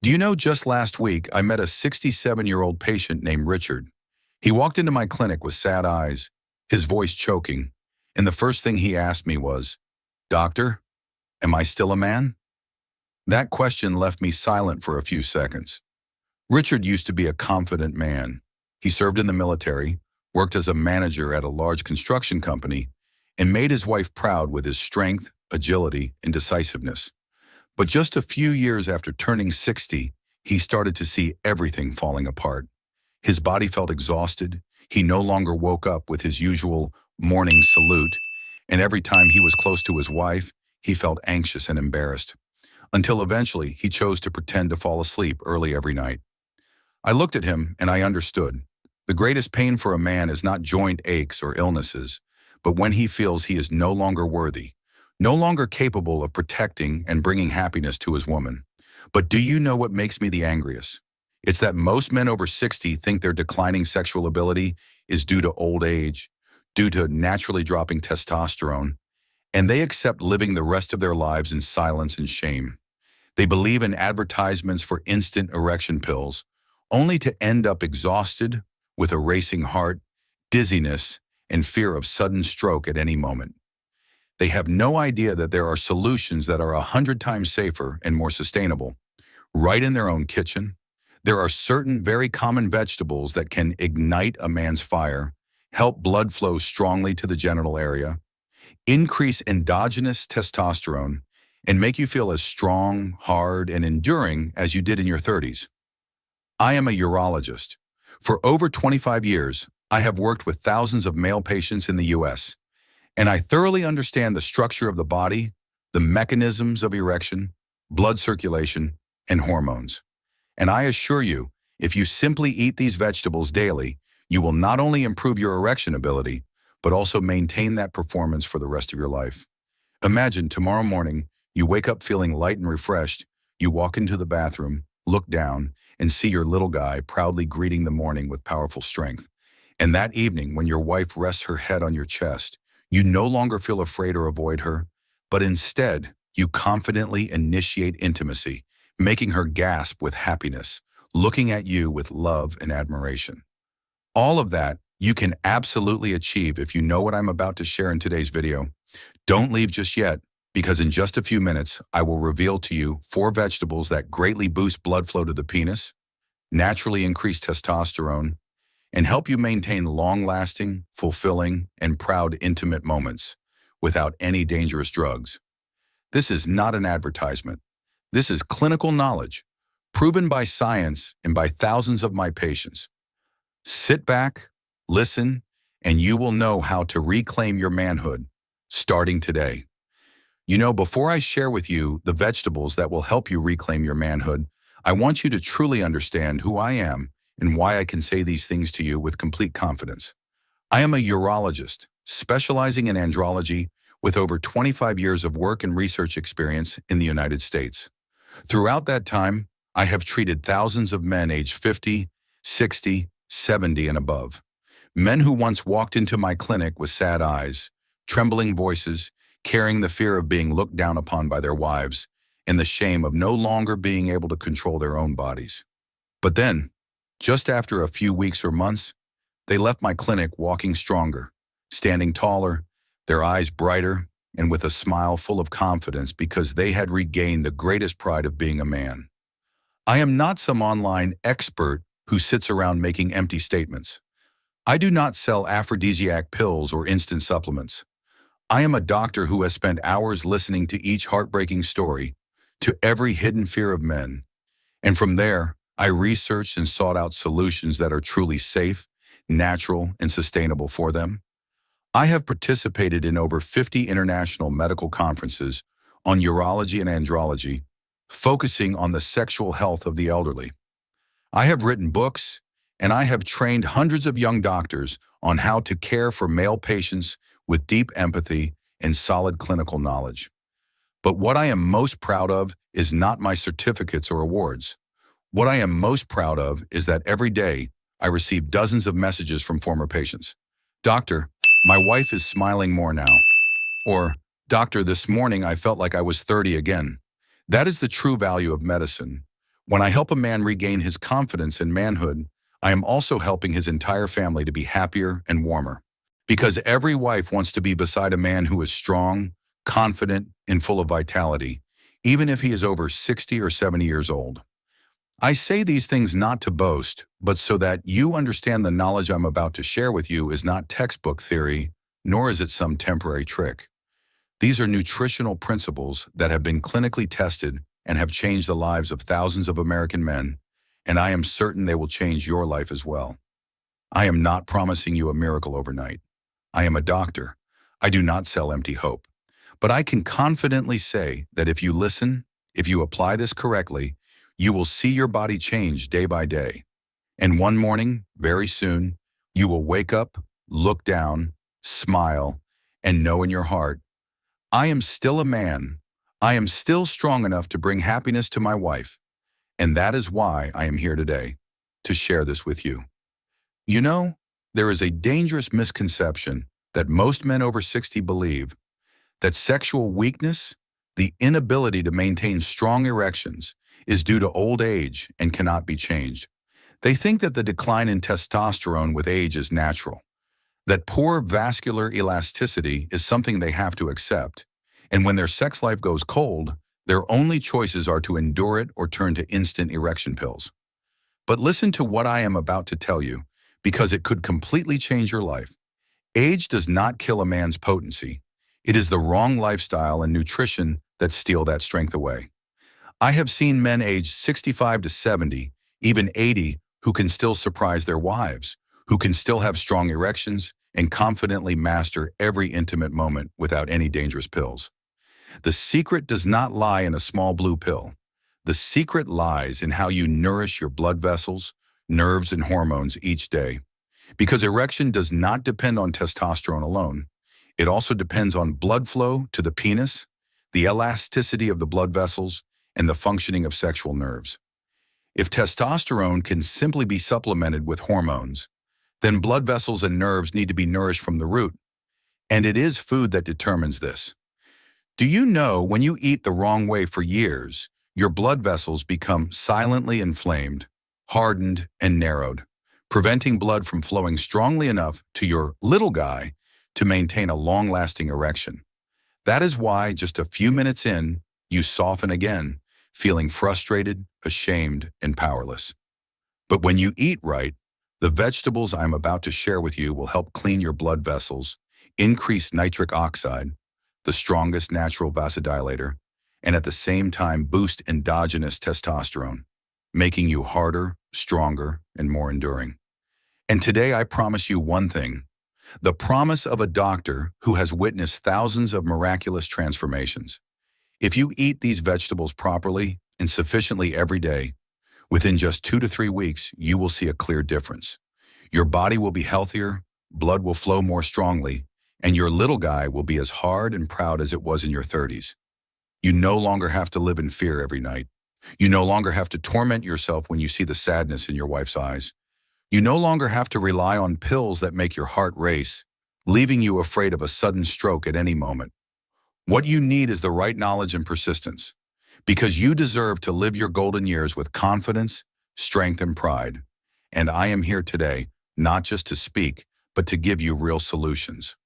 Do you know, just last week, I met a 67-year-old patient named Richard. He walked into my clinic with sad eyes, his voice choking, and the first thing he asked me was, "Doctor, am I still a man?" That question left me silent for a few seconds. Richard used to be a confident man. He served in the military, worked as a manager at a large construction company, and made his wife proud with his strength, agility, and decisiveness. But just a few years after turning 60, he started to see everything falling apart. His body felt exhausted. He no longer woke up with his usual morning salute, and every time he was close to his wife, he felt anxious and embarrassed, until eventually he chose to pretend to fall asleep early every night. I looked at him and I understood. The greatest pain for a man is not joint aches or illnesses, but when he feels he is no longer worthy, no longer capable of protecting and bringing happiness to his woman. But do you know what makes me the angriest? It's that most men over 60 think their declining sexual ability is due to old age, due to naturally dropping testosterone, and they accept living the rest of their lives in silence and shame. They believe in advertisements for instant erection pills, only to end up exhausted with a racing heart, dizziness, and fear of sudden stroke at any moment. They have no idea that there are solutions that are 100 times safer and more sustainable. Right in their own kitchen, there are certain very common vegetables that can ignite a man's fire, help blood flow strongly to the genital area, increase endogenous testosterone, and make you feel as strong, hard, and enduring as you did in your 30s. I am a urologist. For over 25 years, I have worked with thousands of male patients in the U.S., and I thoroughly understand the structure of the body, the mechanisms of erection, blood circulation, and hormones. And I assure you, if you simply eat these vegetables daily, you will not only improve your erection ability, but also maintain that performance for the rest of your life. Imagine tomorrow morning, you wake up feeling light and refreshed, you walk into the bathroom, look down, and see your little guy proudly greeting the morning with powerful strength. And that evening, when your wife rests her head on your chest, you no longer feel afraid or avoid her, but instead, you confidently initiate intimacy, making her gasp with happiness, looking at you with love and admiration. All of that you can absolutely achieve if you know what I'm about to share in today's video. Don't leave just yet, because in just a few minutes, I will reveal to you 4 vegetables that greatly boost blood flow to the penis, naturally increase testosterone, and help you maintain long-lasting, fulfilling, and proud intimate moments without any dangerous drugs. This is not an advertisement. This is clinical knowledge, proven by science and by thousands of my patients. Sit back, listen, and you will know how to reclaim your manhood, starting today. You know, before I share with you the vegetables that will help you reclaim your manhood, I want you to truly understand who I am and why I can say these things to you with complete confidence. I am a urologist, specializing in andrology with over 25 years of work and research experience in the United States. Throughout that time, I have treated thousands of men aged 50, 60, 70, and above. Men who once walked into my clinic with sad eyes, trembling voices, carrying the fear of being looked down upon by their wives, and the shame of no longer being able to control their own bodies. But then, just after a few weeks or months, they left my clinic walking stronger, standing taller, their eyes brighter, and with a smile full of confidence because they had regained the greatest pride of being a man. I am not some online expert who sits around making empty statements. I do not sell aphrodisiac pills or instant supplements. I am a doctor who has spent hours listening to each heartbreaking story, to every hidden fear of men. And from there, I researched and sought out solutions that are truly safe, natural, and sustainable for them. I have participated in over 50 international medical conferences on urology and andrology, focusing on the sexual health of the elderly. I have written books, and I have trained hundreds of young doctors on how to care for male patients with deep empathy and solid clinical knowledge. But what I am most proud of is not my certificates or awards. What I am most proud of is that every day I receive dozens of messages from former patients. "Doctor, my wife is smiling more now." Or, "Doctor, this morning I felt like I was 30 again." That is the true value of medicine. When I help a man regain his confidence in manhood, I am also helping his entire family to be happier and warmer. Because every wife wants to be beside a man who is strong, confident, and full of vitality, even if he is over 60 or 70 years old. I say these things not to boast, but so that you understand the knowledge I'm about to share with you is not textbook theory, nor is it some temporary trick. These are nutritional principles that have been clinically tested and have changed the lives of thousands of American men, and I am certain they will change your life as well. I am not promising you a miracle overnight. I am a doctor. I do not sell empty hope. But I can confidently say that if you listen, if you apply this correctly, you will see your body change day by day. And one morning, very soon, you will wake up, look down, smile, and know in your heart, I am still a man. I am still strong enough to bring happiness to my wife. And that is why I am here today, to share this with you. You know, there is a dangerous misconception that most men over 60 believe that sexual weakness, the inability to maintain strong erections, is due to old age and cannot be changed. They think that the decline in testosterone with age is natural, that poor vascular elasticity is something they have to accept, and when their sex life goes cold, their only choices are to endure it or turn to instant erection pills. But listen to what I am about to tell you, because it could completely change your life. Age does not kill a man's potency. It is the wrong lifestyle and nutrition that steal that strength away. I have seen men aged 65 to 70, even 80, who can still surprise their wives, who can still have strong erections and confidently master every intimate moment without any dangerous pills. The secret does not lie in a small blue pill. The secret lies in how you nourish your blood vessels, nerves, and hormones each day. Because erection does not depend on testosterone alone. It also depends on blood flow to the penis, the elasticity of the blood vessels, and the functioning of sexual nerves. If testosterone can simply be supplemented with hormones, then blood vessels and nerves need to be nourished from the root. And it is food that determines this. Do you know when you eat the wrong way for years, your blood vessels become silently inflamed, hardened, and narrowed, preventing blood from flowing strongly enough to your little guy to maintain a long-lasting erection? That is why just a few minutes in, you soften again, feeling frustrated, ashamed, and powerless. But when you eat right, the vegetables I'm about to share with you will help clean your blood vessels, increase nitric oxide, the strongest natural vasodilator, and at the same time boost endogenous testosterone, making you harder, stronger, and more enduring. And today I promise you one thing, the promise of a doctor who has witnessed thousands of miraculous transformations. If you eat these vegetables properly and sufficiently every day, within just 2 to 3 weeks, you will see a clear difference. Your body will be healthier, blood will flow more strongly, and your little guy will be as hard and proud as it was in your 30s. You no longer have to live in fear every night. You no longer have to torment yourself when you see the sadness in your wife's eyes. You no longer have to rely on pills that make your heart race, leaving you afraid of a sudden stroke at any moment. What you need is the right knowledge and persistence, because you deserve to live your golden years with confidence, strength, and pride. And I am here today, not just to speak, but to give you real solutions.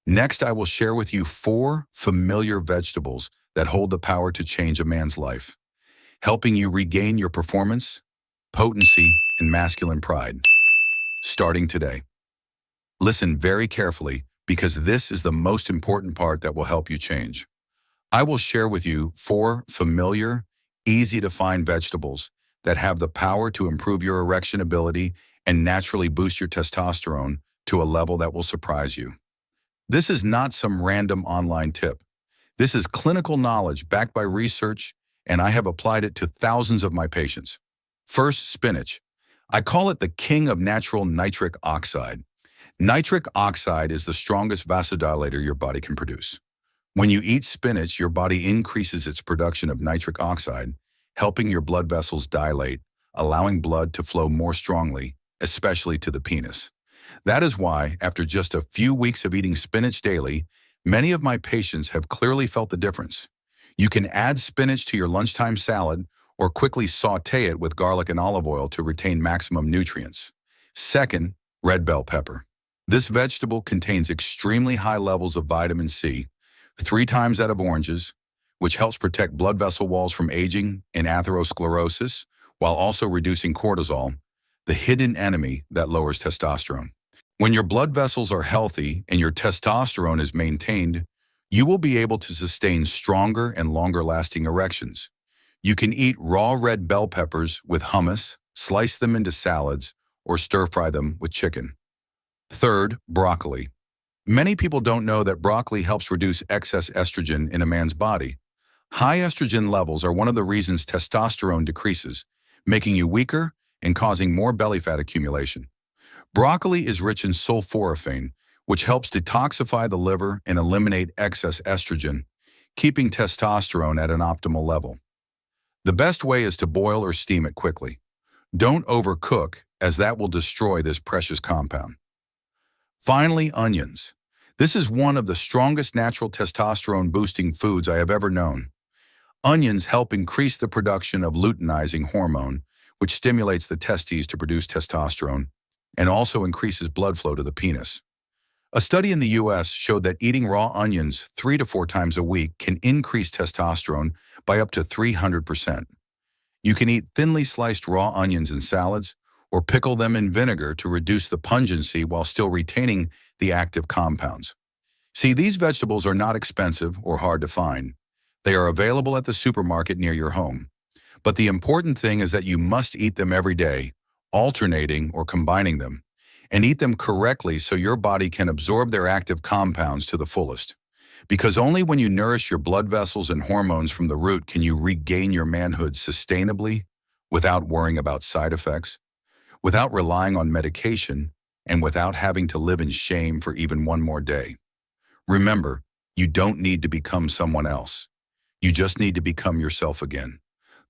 Next, I will share with you 4 familiar vegetables that hold the power to change a man's life, helping you regain your performance, potency, and masculine pride. Starting today. Listen very carefully, because this is the most important part that will help you change. I will share with you 4 familiar, easy-to-find vegetables that have the power to improve your erection ability and naturally boost your testosterone to a level that will surprise you. This is not some random online tip. This is clinical knowledge backed by research, and I have applied it to thousands of my patients. First, spinach. I call it the king of natural nitric oxide. Nitric oxide is the strongest vasodilator your body can produce. When you eat spinach, your body increases its production of nitric oxide, helping your blood vessels dilate, allowing blood to flow more strongly, especially to the penis. That is why, after just a few weeks of eating spinach daily, many of my patients have clearly felt the difference. You can add spinach to your lunchtime salad or quickly saute it with garlic and olive oil to retain maximum nutrients. Second, red bell pepper. This vegetable contains extremely high levels of vitamin C, 3 times that of oranges, which helps protect blood vessel walls from aging and atherosclerosis, while also reducing cortisol, the hidden enemy that lowers testosterone. When your blood vessels are healthy and your testosterone is maintained, you will be able to sustain stronger and longer-lasting erections. You can eat raw red bell peppers with hummus, slice them into salads, or stir-fry them with chicken. Third, broccoli. Many people don't know that broccoli helps reduce excess estrogen in a man's body. High estrogen levels are one of the reasons testosterone decreases, making you weaker and causing more belly fat accumulation. Broccoli is rich in sulforaphane, which helps detoxify the liver and eliminate excess estrogen, keeping testosterone at an optimal level. The best way is to boil or steam it quickly. Don't overcook, as that will destroy this precious compound. Finally, onions. This is one of the strongest natural testosterone-boosting foods I have ever known. Onions help increase the production of luteinizing hormone, which stimulates the testes to produce testosterone, and also increases blood flow to the penis. A study in the US showed that eating raw onions 3 to 4 times a week can increase testosterone by up to 300%. You can eat thinly sliced raw onions in salads or pickle them in vinegar to reduce the pungency while still retaining the active compounds. See, these vegetables are not expensive or hard to find. They are available at the supermarket near your home. But the important thing is that you must eat them every day, alternating or combining them, and eat them correctly so your body can absorb their active compounds to the fullest. Because only when you nourish your blood vessels and hormones from the root can you regain your manhood sustainably, without worrying about side effects, without relying on medication, and without having to live in shame for even one more day. Remember, you don't need to become someone else. You just need to become yourself again,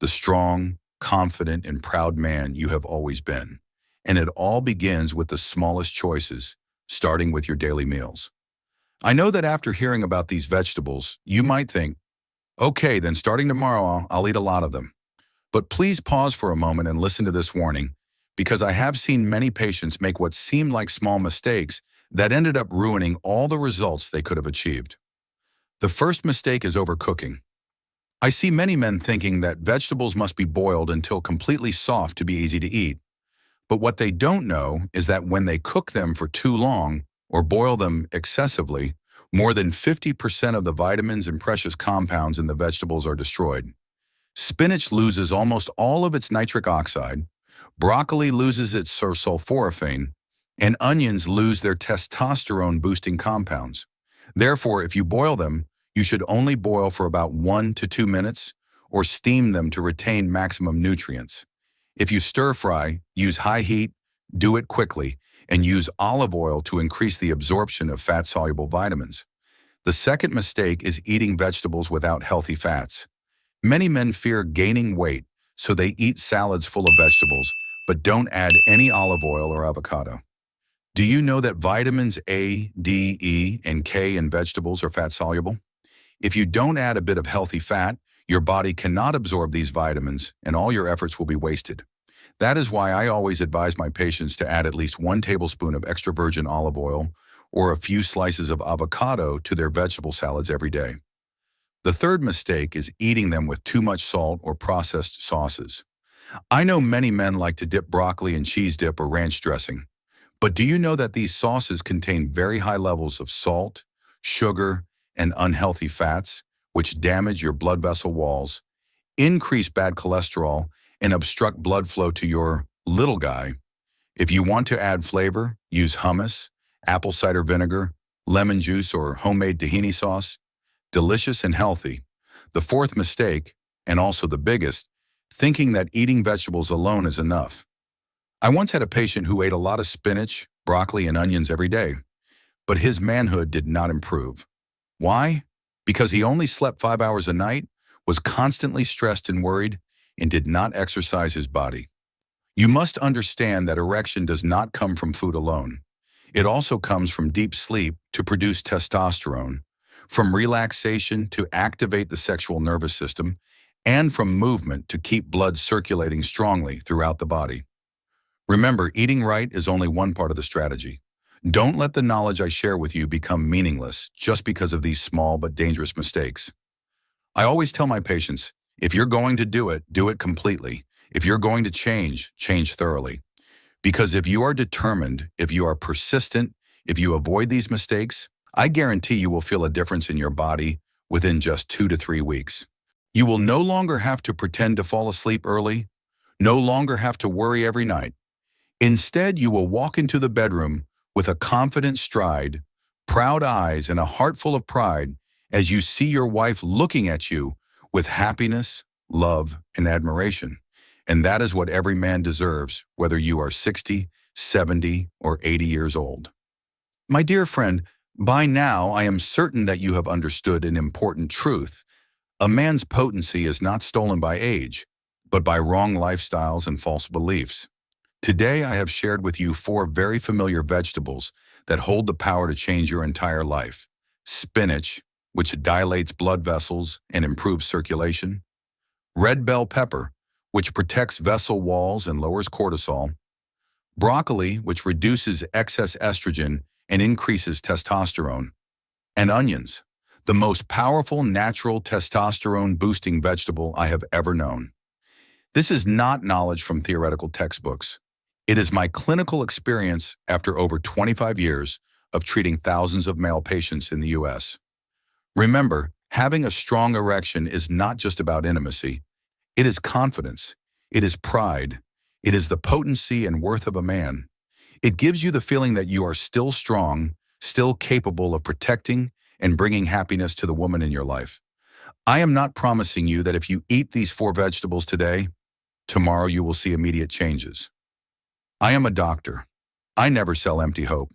the strong, confident, and proud man you have always been. And it all begins with the smallest choices, starting with your daily meals. I know that after hearing about these vegetables, you might think, okay, then starting tomorrow, I'll eat a lot of them. But please pause for a moment and listen to this warning, because I have seen many patients make what seemed like small mistakes that ended up ruining all the results they could have achieved. The first mistake is overcooking. I see many men thinking that vegetables must be boiled until completely soft to be easy to eat. But what they don't know is that when they cook them for too long or boil them excessively, more than 50% of the vitamins and precious compounds in the vegetables are destroyed. Spinach loses almost all of its nitric oxide, broccoli loses its sulforaphane, and onions lose their testosterone-boosting compounds. Therefore, if you boil them, you should only boil for about 1 to 2 minutes or steam them to retain maximum nutrients. If you stir-fry, use high heat, do it quickly, and use olive oil to increase the absorption of fat-soluble vitamins. The second mistake is eating vegetables without healthy fats. Many men fear gaining weight, so they eat salads full of vegetables, but don't add any olive oil or avocado. Do you know that vitamins A, D, E, and K in vegetables are fat-soluble? If you don't add a bit of healthy fat, your body cannot absorb these vitamins, and all your efforts will be wasted. That is why I always advise my patients to add at least 1 tablespoon of extra virgin olive oil or a few slices of avocado to their vegetable salads every day. The third mistake is eating them with too much salt or processed sauces. I know many men like to dip broccoli in cheese dip or ranch dressing, but do you know that these sauces contain very high levels of salt, sugar, and unhealthy fats, which damage your blood vessel walls, increase bad cholesterol, and obstruct blood flow to your little guy? If you want to add flavor, use hummus, apple cider vinegar, lemon juice, or homemade tahini sauce. Delicious and healthy. The fourth mistake, and also the biggest, thinking that eating vegetables alone is enough. I once had a patient who ate a lot of spinach, broccoli, and onions every day, but his manhood did not improve. Why? Because he only slept 5 hours a night, was constantly stressed and worried, and did not exercise his body. You must understand that erection does not come from food alone. It also comes from deep sleep to produce testosterone, from relaxation to activate the sexual nervous system, and from movement to keep blood circulating strongly throughout the body. Remember, eating right is only one part of the strategy. Don't let the knowledge I share with you become meaningless just because of these small but dangerous mistakes. I always tell my patients, if you're going to do it completely. If you're going to change, change thoroughly. Because if you are determined, if you are persistent, if you avoid these mistakes, I guarantee you will feel a difference in your body within just 2 to 3 weeks. You will no longer have to pretend to fall asleep early, no longer have to worry every night. Instead, you will walk into the bedroom with a confident stride, proud eyes, and a heart full of pride as you see your wife looking at you with happiness, love, and admiration. And that is what every man deserves, whether you are 60, 70, or 80 years old. My dear friend, by now I am certain that you have understood an important truth. A man's potency is not stolen by age, but by wrong lifestyles and false beliefs. Today I have shared with you 4 very familiar vegetables that hold the power to change your entire life. Spinach, which dilates blood vessels and improves circulation. Red bell pepper, which protects vessel walls and lowers cortisol. Broccoli, which reduces excess estrogen and increases testosterone. And onions, the most powerful natural testosterone-boosting vegetable I have ever known. This is not knowledge from theoretical textbooks. It is my clinical experience after over 25 years of treating thousands of male patients in the U.S. Remember, having a strong erection is not just about intimacy. It is confidence. It is pride. It is the potency and worth of a man. It gives you the feeling that you are still strong, still capable of protecting and bringing happiness to the woman in your life. I am not promising you that if you eat these 4 vegetables today, tomorrow you will see immediate changes. I am a doctor. I never sell empty hope.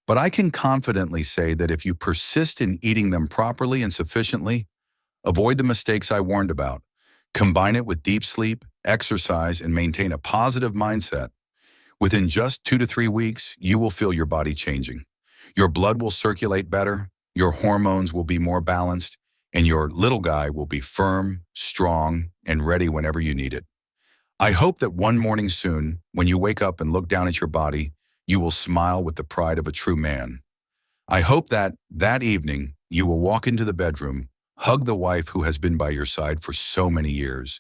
But I can confidently say that if you persist in eating them properly and sufficiently, avoid the mistakes I warned about, combine it with deep sleep, exercise, and maintain a positive mindset, within just 2 to 3 weeks, you will feel your body changing. Your blood will circulate better, your hormones will be more balanced, and your little guy will be firm, strong, and ready whenever you need it. I hope that one morning soon, when you wake up and look down at your body, you will smile with the pride of a true man. I hope that evening, you will walk into the bedroom, hug the wife who has been by your side for so many years,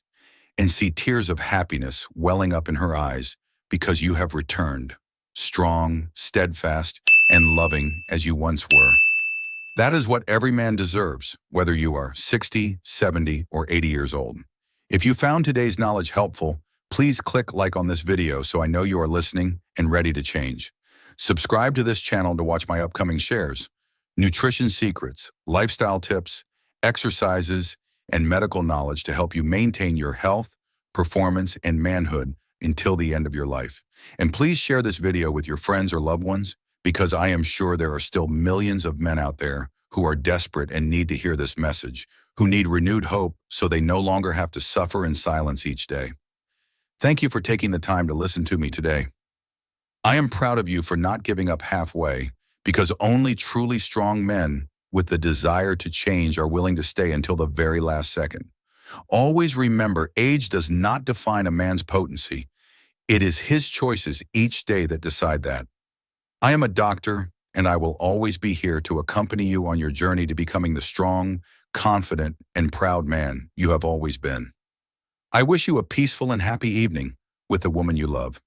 and see tears of happiness welling up in her eyes because you have returned, strong, steadfast, and loving as you once were. That is what every man deserves, whether you are 60, 70, or 80 years old. If you found today's knowledge helpful, please click like on this video so I know you are listening and ready to change. Subscribe to this channel to watch my upcoming shares, nutrition secrets, lifestyle tips, exercises, and medical knowledge to help you maintain your health, performance, and manhood until the end of your life. And please share this video with your friends or loved ones, because I am sure there are still millions of men out there who are desperate and need to hear this message, who need renewed hope so they no longer have to suffer in silence each day. Thank you for taking the time to listen to me today. I am proud of you for not giving up halfway, because only truly strong men with the desire to change are willing to stay until the very last second. Always remember, age does not define a man's potency. It is his choices each day that decide that. I am a doctor, and I will always be here to accompany you on your journey to becoming the strong, confident, and proud man you have always been. I wish you a peaceful and happy evening with the woman you love.